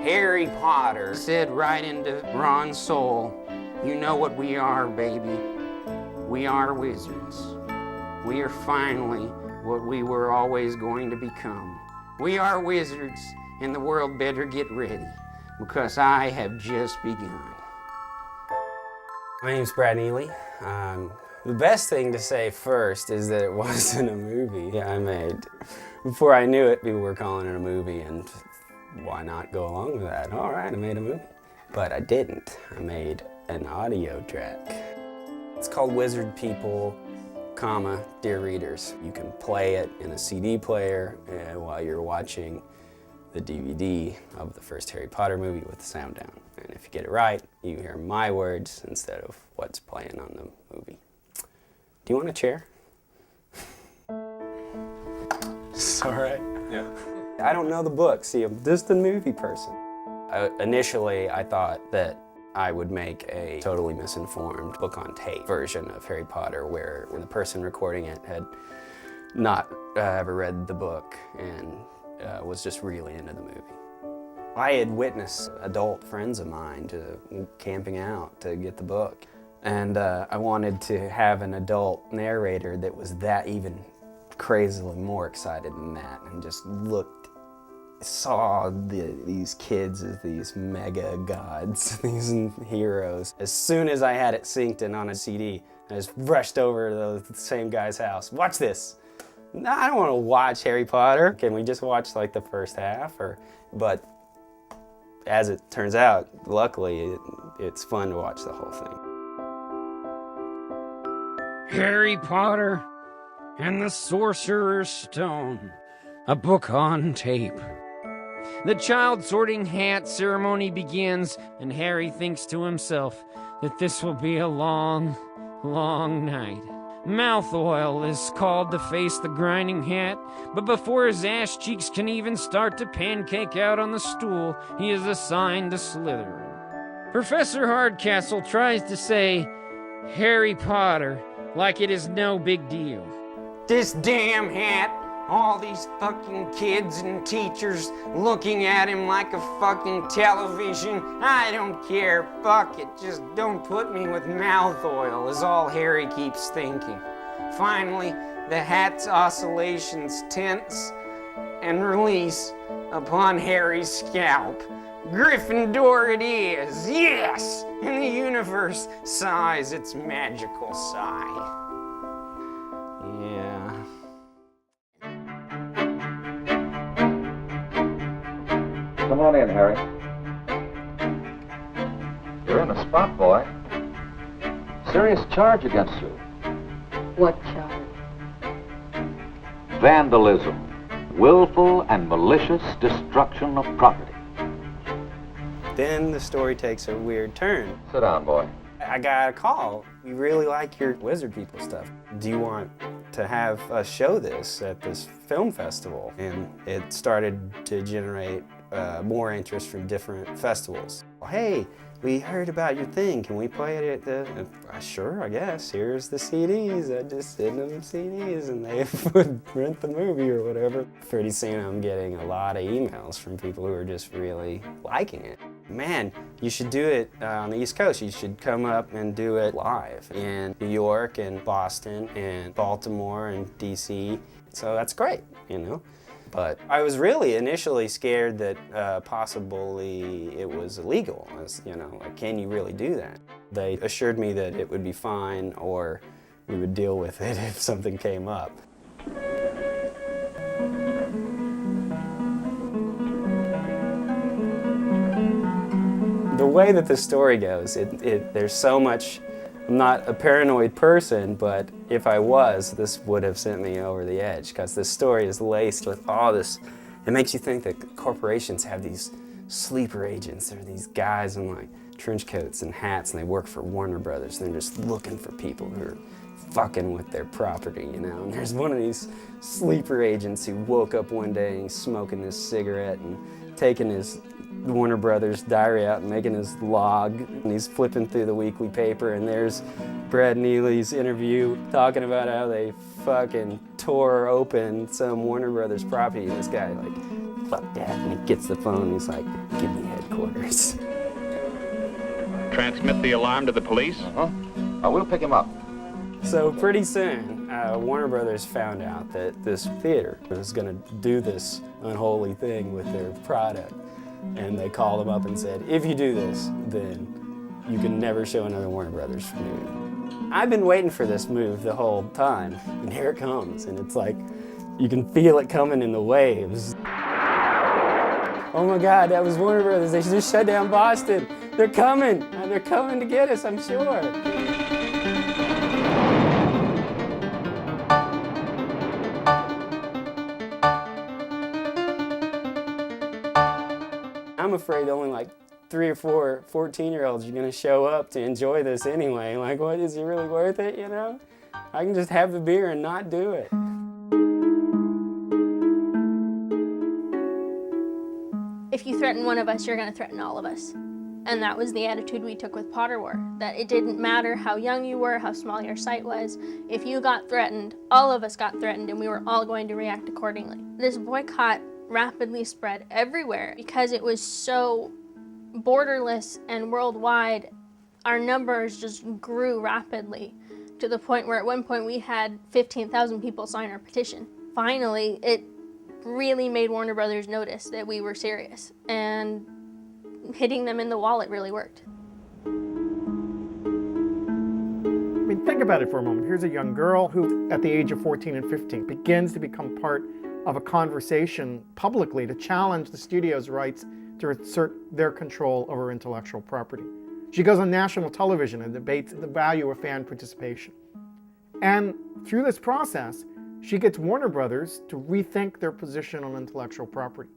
Harry Potter said right into Ron's soul, "You know what we are, baby. We are wizards. We are finally what we were always going to become. We are wizards, and the world better get ready, because I have just begun." My name's Brad Neely. The best thing to say first is that it wasn't a movie I made. Before I knew it, people were calling it a movie, and why not go along with that? All right, I made a movie. But I didn't. I made an audio track. It's called Wizard People, Dear Readers. You can play it in a CD player while you're watching the DVD of the first Harry Potter movie with the sound down. And if you get it right, you hear my words instead of what's playing on the movie. Do you want a chair? It's all right. Yeah. I don't know the book. See, I'm just a movie person. Initially, I thought that I would make a totally misinformed book on tape version of Harry Potter where the person recording it had not ever read the book and was just really into the movie. I had witnessed adult friends of mine camping out to get the book. And I wanted to have an adult narrator that was that even crazily more excited than that and just saw these kids as these mega gods, these heroes. As soon as I had it synced in on a CD, I just rushed over to the same guy's house. Watch this. No, I don't want to watch Harry Potter. Can we just watch like the first half? But as it turns out, luckily, it's fun to watch the whole thing. Harry Potter and the Sorcerer's Stone, a book on tape. The child sorting hat ceremony begins, and Harry thinks to himself that this will be a long, long night. Mouth oil is called to face the grinding hat, but before his ash cheeks can even start to pancake out on the stool, he is assigned to Slytherin. Professor Hardcastle tries to say Harry Potter like it is no big deal. This damn hat! All these fucking kids and teachers looking at him like a fucking television. I don't care, fuck it, just don't put me with mouth oil, is all Harry keeps thinking. Finally, the hat's oscillations tense and release upon Harry's scalp. Gryffindor it is, yes! And the universe sighs its magical sigh. Yeah. Come on in, Harry. You're in a spot, boy. Serious charge against you. What charge? Vandalism. Willful and malicious destruction of property. Then the story takes a weird turn. Sit down, boy. I got a call. We really like your Wizard People stuff. Do you want to have us show this at this film festival? And it started to generate more interest from different festivals. Hey, we heard about your thing. Can we play it at the... Sure, I guess. Here's the CDs. I just send them CDs and they would rent the movie or whatever. Pretty soon I'm getting a lot of emails from people who are just really liking it. Man, you should do it on the East Coast. You should come up and do it live in New York and Boston and Baltimore and DC. So that's great, you know? But I was really initially scared that possibly it was illegal. You know, like, can you really do that? They assured me that it would be fine or we would deal with it if something came up. The way that the story goes, there's so much. I'm not a paranoid person, but if I was, this would have sent me over the edge because this story is laced with all this. It makes you think that corporations have these sleeper agents. They're these guys in like trench coats and hats, and they work for Warner Brothers. They're just looking for people who are fucking with their property, you know. And there's one of these sleeper agents who woke up one day and he's smoking this cigarette and taking his the Warner Brothers diary out and making his log, and he's flipping through the weekly paper, and there's Brad Neely's interview talking about how they fucking tore open some Warner Brothers property, and this guy like, fuck that, and he gets the phone, he's like, give me headquarters. Transmit the alarm to the police? We'll pick him up. So pretty soon, Warner Brothers found out that this theater was going to do this unholy thing with their product. And they called them up and said, if you do this, then you can never show another Warner Brothers movie. I've been waiting for this move the whole time, and here it comes. And it's like, you can feel it coming in the waves. Oh my God, that was Warner Brothers. They just shut down Boston. They're coming. They're coming to get us, I'm sure. I'm afraid only like 3 or 4 14-year-olds are going to show up to enjoy this anyway. Like, what, is it really worth it, you know? I can just have the beer and not do it. If you threaten one of us, you're going to threaten all of us. And that was the attitude we took with Potter War, that it didn't matter how young you were, how small your site was. If you got threatened, all of us got threatened, and we were all going to react accordingly. This boycott rapidly spread everywhere because it was so borderless and worldwide. Our numbers just grew rapidly to the point where at one point we had 15,000 people sign our petition. Finally, it really made Warner Brothers notice that we were serious, and hitting them in the wallet really worked. I mean, think about it for a moment. Here's a young girl who, at the age of 14 and 15, begins to become part of a conversation publicly to challenge the studio's rights to assert their control over intellectual property. She goes on national television and debates the value of fan participation. And through this process, she gets Warner Brothers to rethink their position on intellectual property.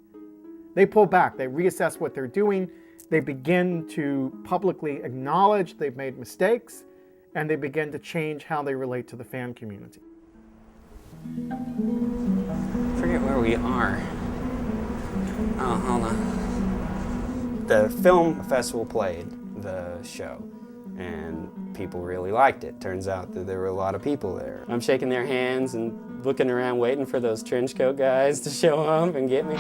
They pull back, they reassess what they're doing, they begin to publicly acknowledge they've made mistakes, and they begin to change how they relate to the fan community. I forget where we are. Oh, hold on. The film festival played the show, and people really liked it. Turns out that there were a lot of people there. I'm shaking their hands and looking around waiting for those trench coat guys to show up and get me.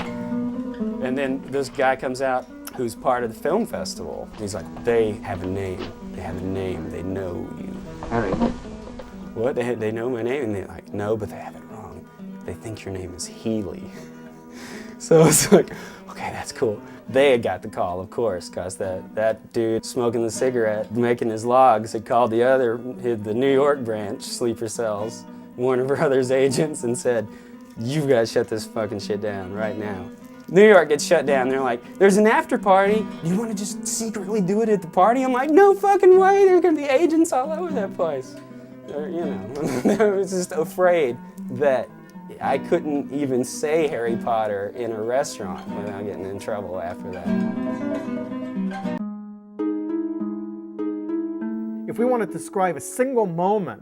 And then this guy comes out who's part of the film festival. He's like, they have a name. They have a name. They know you. Harry. What? They know my name? And they're like, no, but they have it wrong. They think your name is Healy. So it's like, okay, that's cool. They had got the call, of course, because that dude smoking the cigarette, making his logs, had called the New York branch, Sleeper Cells, Warner Brothers agents, and said, you've got to shut this fucking shit down right now. New York gets shut down. They're like, there's an after party. You want to just secretly do it at the party? I'm like, no fucking way. There's going to be agents all over that place. You know, I was just afraid that I couldn't even say Harry Potter in a restaurant without getting in trouble after that. If we want to describe a single moment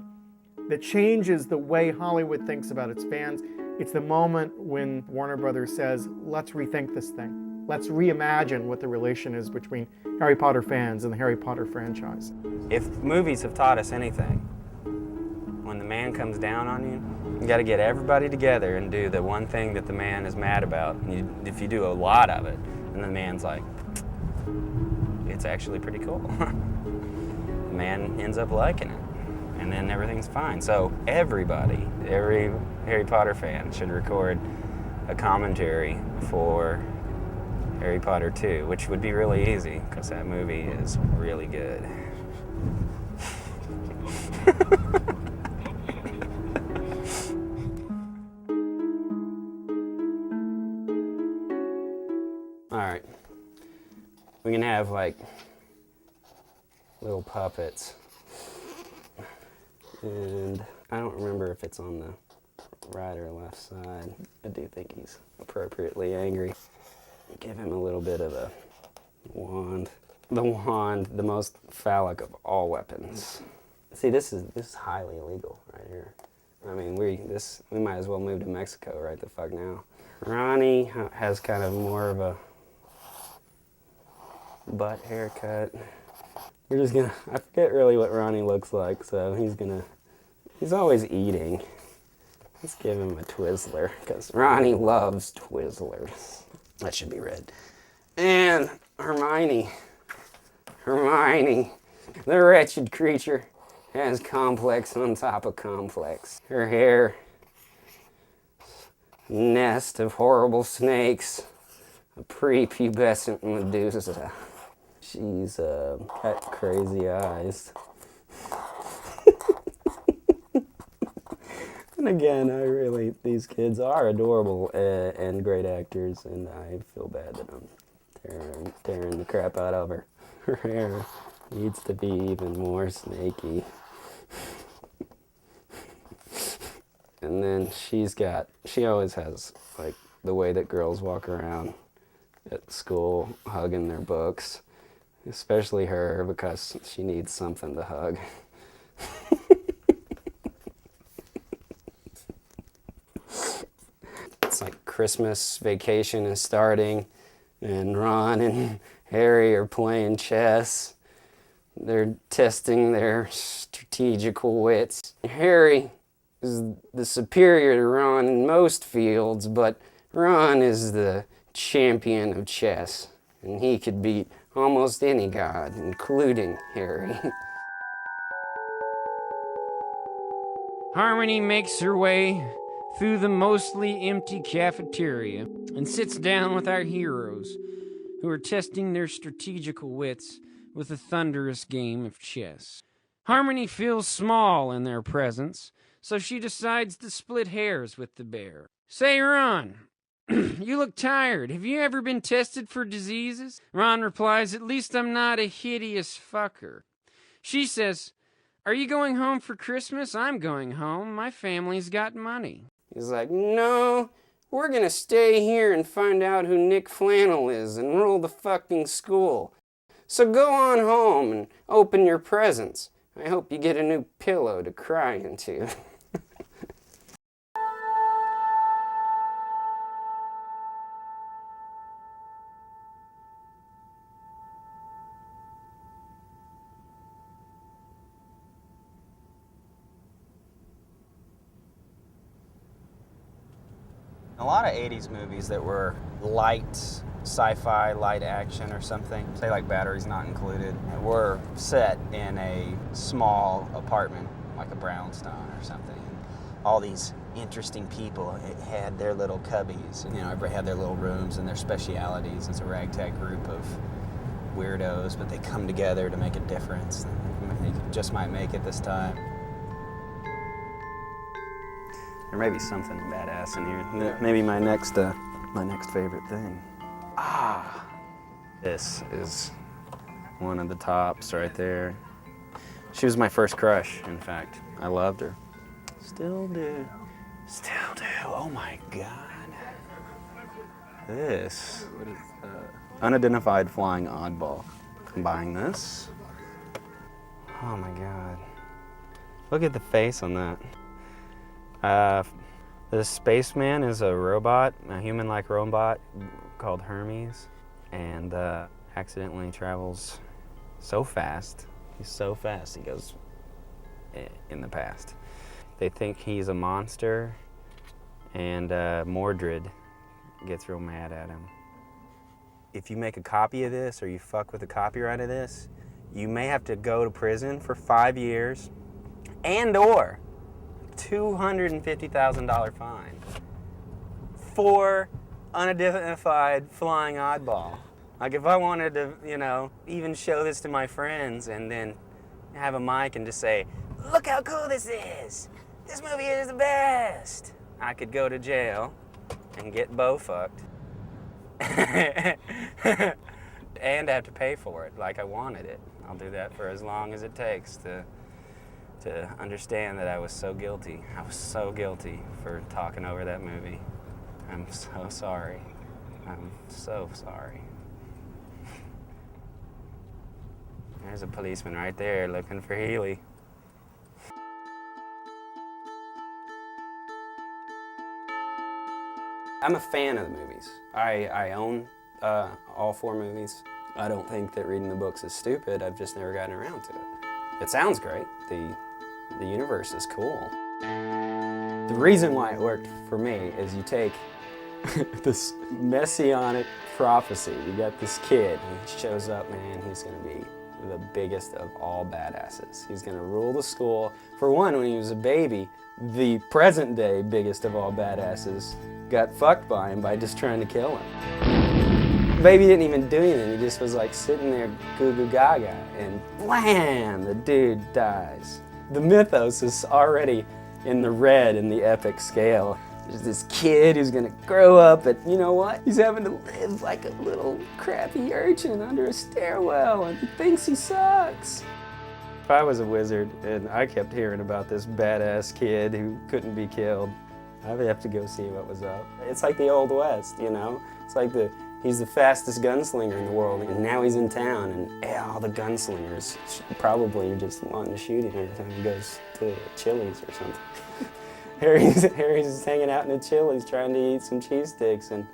that changes the way Hollywood thinks about its fans, it's the moment when Warner Brothers says, let's rethink this thing. Let's reimagine what the relation is between Harry Potter fans and the Harry Potter franchise. If movies have taught us anything, when the man comes down on you, you got to get everybody together and do the one thing that the man is mad about. And if you do a lot of it, and the man's like, it's actually pretty cool. The man ends up liking it, and then everything's fine. So everybody, every Harry Potter fan should record a commentary for Harry Potter 2, which would be really easy, because that movie is really good. All right, we can have like little puppets, and I don't remember if it's on the right or left side. I do think he's appropriately angry. Give him a little bit of a wand. The wand, the most phallic of all weapons. See, this is highly illegal right here. I mean, we might as well move to Mexico right the fuck now. Ronnie has kind of more of a butt haircut. We're just gonna, I forget really what Ronnie looks like, so he's always eating. Let's give him a Twizzler, because Ronnie loves Twizzlers. That should be red. And Hermione, the wretched creature, has complex on top of complex. Her hair, nest of horrible snakes, a prepubescent Medusa. She's got crazy eyes. And again, these kids are adorable and great actors, and I feel bad that I'm tearing the crap out of her. Her hair needs to be even more snaky. And then she always has, like, the way that girls walk around at school hugging their books. Especially her, because she needs something to hug. It's like Christmas vacation is starting, and Ron and Harry are playing chess. They're testing their strategical wits. Harry is the superior to Ron in most fields, but Ron is the champion of chess, and he could beat almost any god, including Harry. Harmony makes her way through the mostly empty cafeteria and sits down with our heroes, who are testing their strategical wits with a thunderous game of chess. Harmony feels small in their presence, so she decides to split hairs with the bear. Say, Ron, you look tired. Have you ever been tested for diseases? Ron replies, at least I'm not a hideous fucker. She says, are you going home for Christmas? I'm going home. My family's got money. He's like, no, we're gonna stay here and find out who Nick Flannel is and rule the fucking school. So go on home and open your presents. I hope you get a new pillow to cry into. A lot of 80s movies that were light sci-fi, light action or something, say like Batteries Not Included, were set in a small apartment, like a brownstone or something. All these interesting people had their little cubbies, and, everybody had their little rooms and their specialities. It's a ragtag group of weirdos, but they come together to make a difference. They just might make it this time. There may be something badass in here. Maybe my next favorite thing. This is one of the tops right there. She was my first crush, in fact. I loved her. Still do. Still do. Oh my God. This. What is unidentified flying oddball. Combine this. Oh my God. Look at the face on that. The spaceman is a robot, a human-like robot called Hermes, and accidentally travels so fast. He's so fast, he goes in the past. They think he's a monster, and Mordred gets real mad at him. If you make a copy of this, or you fuck with the copyright of this, you may have to go to prison for 5 years, and/or $250,000 fine for unidentified flying oddball. Like, if I wanted to, even show this to my friends and then have a mic and just say, look how cool this is. This movie is the best. I could go to jail and get fucked and have to pay for it like I wanted it. I'll do that for as long as it takes to understand that I was so guilty. I was so guilty for talking over that movie. I'm so sorry. I'm so sorry. There's a policeman right there looking for Healy. I'm a fan of the movies. I own all 4 movies. I don't think that reading the books is stupid. I've just never gotten around to it. It sounds great. The universe is cool. The reason why it worked for me is you take this messianic prophecy. You got this kid, he shows up, man, he's gonna be the biggest of all badasses. He's gonna rule the school. For one, when he was a baby, the present day biggest of all badasses got fucked by him by just trying to kill him. The baby didn't even do anything, he just was like sitting there goo goo gaga, and blam, the dude dies. The mythos is already in the red in the epic scale. There's this kid who's gonna grow up, and you know what? He's having to live like a little crappy urchin under a stairwell, and he thinks he sucks. If I was a wizard and I kept hearing about this badass kid who couldn't be killed, I'd have to go see what was up. It's like the Old West, you know? It's like he's the fastest gunslinger in the world, and now he's in town, and all the gunslingers probably are just wanting to shoot him every time he goes to Chili's or something. Harry's hanging out in the Chili's trying to eat some cheese sticks, and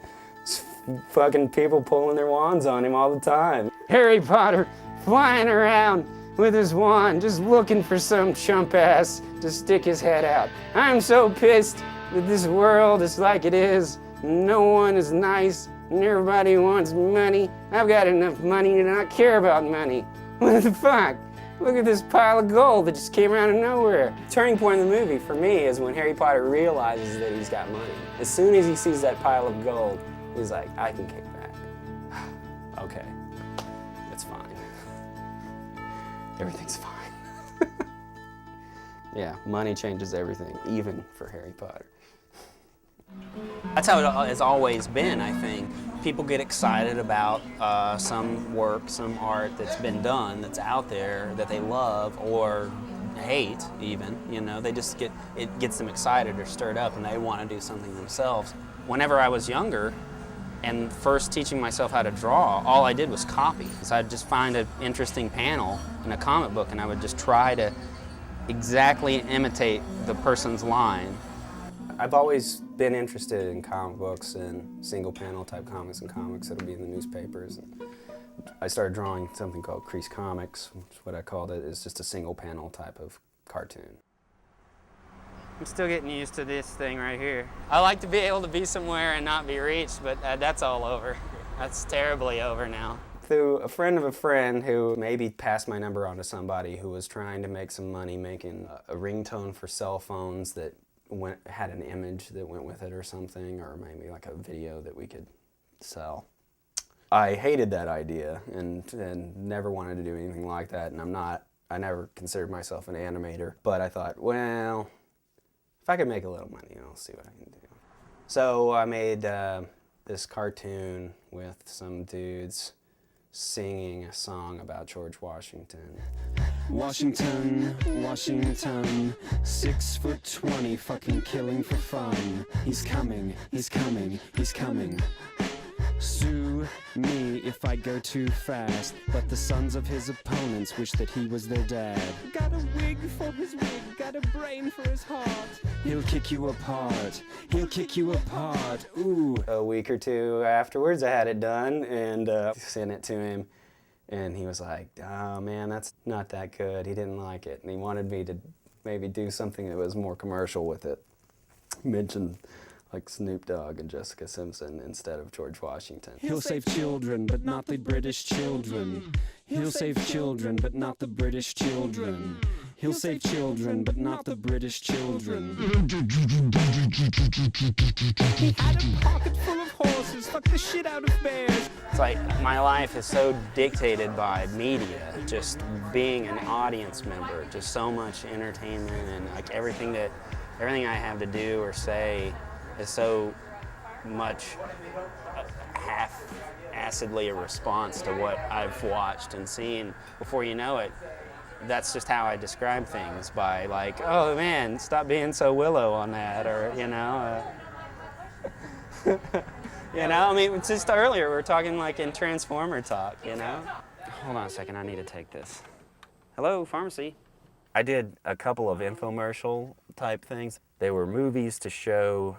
fucking people pulling their wands on him all the time. Harry Potter flying around with his wand, just looking for some chump ass to stick his head out. I'm so pissed that this world is like it is. No one is nice, and everybody wants money. I've got enough money to not care about money. What the fuck? Look at this pile of gold that just came out of nowhere. Turning point in the movie for me is when Harry Potter realizes that he's got money. As soon as he sees that pile of gold, he's like, I can kick back. Okay, it's fine. Everything's fine. Yeah, money changes everything, even for Harry Potter. That's how it has always been, I think. People get excited about some work, some art that's been done, that's out there, that they love or hate even, you know. They just it gets them excited or stirred up, and they want to do something themselves. Whenever I was younger and first teaching myself how to draw, all I did was copy. So I'd just find an interesting panel in a comic book, and I would just try to exactly imitate the person's line. I've always been interested in comic books and single panel type comics and comics that'll be in the newspapers. And I started drawing something called Crease Comics, which is what I called it. It's just a single panel type of cartoon. I'm still getting used to this thing right here. I like to be able to be somewhere and not be reached, but that's all over. That's terribly over now. Through a friend of a friend who maybe passed my number on to somebody who was trying to make some money making a ringtone for cell phones that had an image that went with it or something, or maybe like a video that we could sell. I hated that idea and never wanted to do anything like that, and I never considered myself an animator, but I thought, well, if I could make a little money, I'll see what I can do. So I made this cartoon with some dudes singing a song about George Washington. Washington, Washington, 6'20", fucking killing for fun. He's coming, he's coming, he's coming. Sue me if I go too fast, but the sons of his opponents wish that he was their dad. Got a wig for his wig, got a brain for his heart. He'll kick you apart, he'll kick you apart, ooh. A week or two afterwards, I had it done and sent it to him. And he was like, oh man, that's not that good. He didn't like it. And he wanted me to maybe do something that was more commercial with it. He mentioned like Snoop Dogg and Jessica Simpson instead of George Washington. He'll save children, but not the British children. He'll save children, but not the British children. He'll save children, but not the British children. He had a pocket full of horses, fuck the shit out of bears. It's like my life is so dictated by media, just being an audience member, just so much entertainment, and like everything I have to do or say is so much half-assedly a response to what I've watched and seen. Before you know it, that's just how I describe things, by like, oh man, stop being so Willow on that, or you know. You know, I mean, it's just earlier we were talking like in Transformer talk, you know? Hold on a second, I need to take this. Hello, pharmacy. I did a couple of infomercial type things. They were movies to show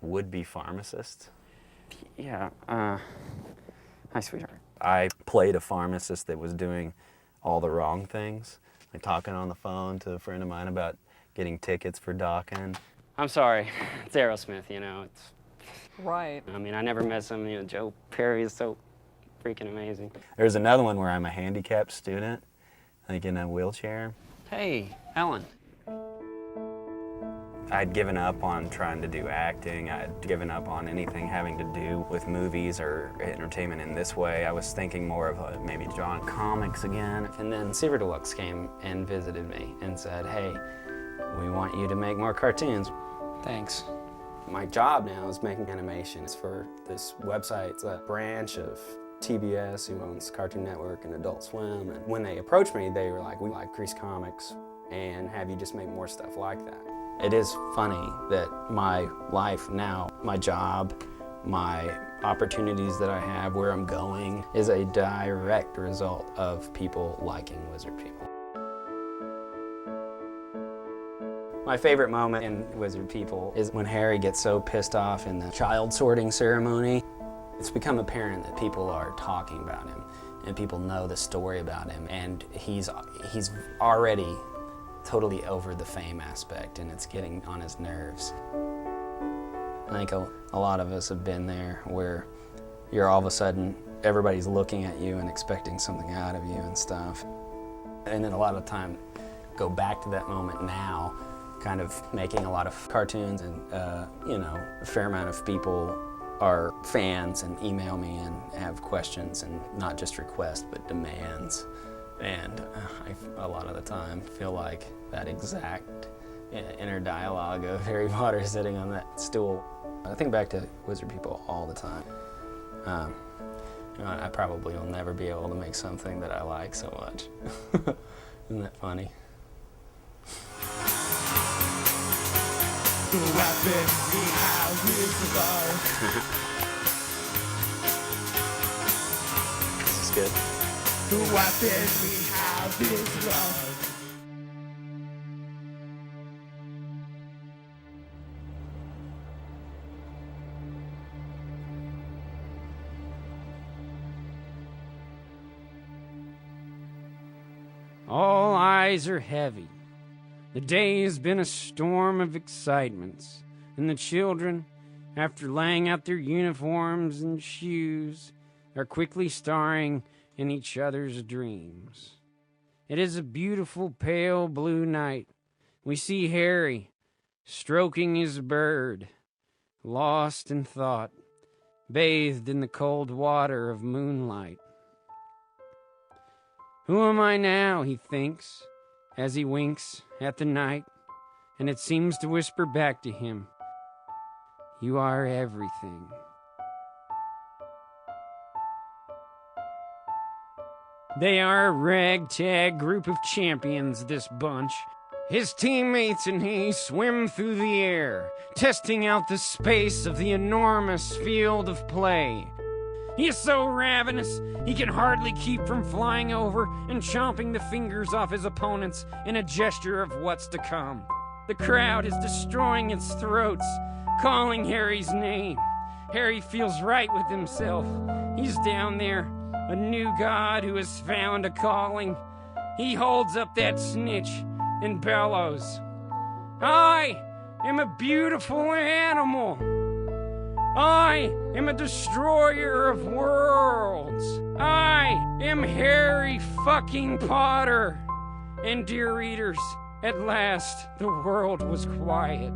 would-be pharmacists. Yeah, hi sweetheart. I played a pharmacist that was doing all the wrong things, like talking on the phone to a friend of mine about getting tickets for docking. I'm sorry, it's Aerosmith, you know. It's, Right. I mean, I never met some, you know, Joe Perry is so freaking amazing. There's another one where I'm a handicapped student, like in a wheelchair. Hey, Ellen. I'd given up on trying to do acting. I'd given up on anything having to do with movies or entertainment in this way. I was thinking more of maybe drawing comics again. And then Silver Deluxe came and visited me and said, hey, we want you to make more cartoons. Thanks. My job now is making animations for this website. It's a branch of TBS, who owns Cartoon Network and Adult Swim. And when they approached me, they were like, we like Grease Comics, and have you just make more stuff like that. It is funny that my life now, my job, my opportunities that I have, where I'm going, is a direct result of people liking Wizard People. My favorite moment in Wizard People is when Harry gets so pissed off in the child sorting ceremony. It's become apparent that people are talking about him and people know the story about him, and he's already totally over the fame aspect, and it's getting on his nerves. I think a lot of us have been there where you're all of a sudden, everybody's looking at you and expecting something out of you and stuff. And then a lot of time go back to that moment now, kind of making a lot of cartoons, and you know, a fair amount of people are fans and email me and have questions, and not just requests, but demands. And a lot of the time feel like that exact inner dialogue of Harry Potter sitting on that stool. I think back to Wizard People all the time. You know, I probably will never be able to make something that I like so much. Isn't that funny? This is good. The weapon we have is love. All eyes are heavy. The day has been a storm of excitements, and the children, after laying out their uniforms and shoes, are quickly starring in each other's dreams. It is a beautiful pale blue night. We see Harry stroking his bird, lost in thought, bathed in the cold water of moonlight. Who am I now, he thinks, as he winks at the night, and it seems to whisper back to him, you are everything. They are a ragtag group of champions, this bunch. His teammates and he swim through the air, testing out the space of the enormous field of play. He is so ravenous, he can hardly keep from flying over and chomping the fingers off his opponents in a gesture of what's to come. The crowd is destroying its throats, calling Harry's name. Harry feels right with himself. He's down there, a new god who has found a calling. He holds up that snitch and bellows, I am a beautiful animal. I am a destroyer of worlds. I am Harry fucking Potter. And dear readers, at last the world was quiet.